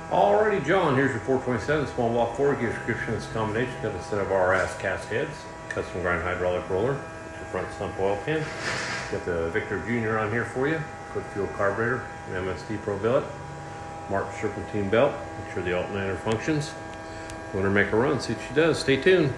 Alrighty, John, here's your 427 small block Ford. Give description of this combination. Got a set of RS cast heads, custom grind hydraulic roller, your front sump oil pan. Got the Victor Jr. on here for you. Quick fuel carburetor, an MSD Pro billet, marked serpentine belt. Make sure the alternator functions. Let her make a run, see what she does. Stay tuned.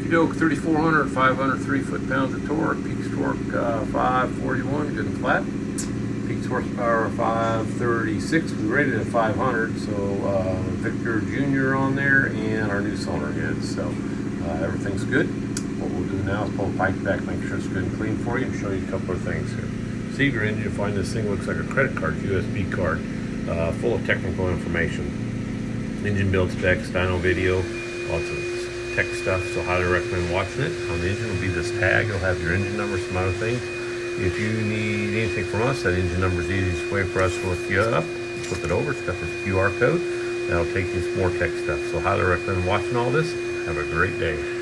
Yoke 3,400, 503 foot-pounds of torque, peak torque 541, good and flat. Peak horsepower 536. We rated it at 500, so Victor Jr. on there and our new cylinder heads. So everything's good. What we'll do now is pull the pipe back, make sure it's good and clean for you, and show you a couple of things here. See your engine, you'll find this thing looks like a credit card, USB card, full of technical information. Engine build specs, dyno video, lots of tech stuff, so highly recommend watching it. On the engine will be this tag. It'll have your engine number, some other things. If you need anything from us, that engine number is the easiest way for us to look you up. Flip it over, it's got this QR code. That'll take you some more tech stuff. So highly recommend watching all this. Have a great day.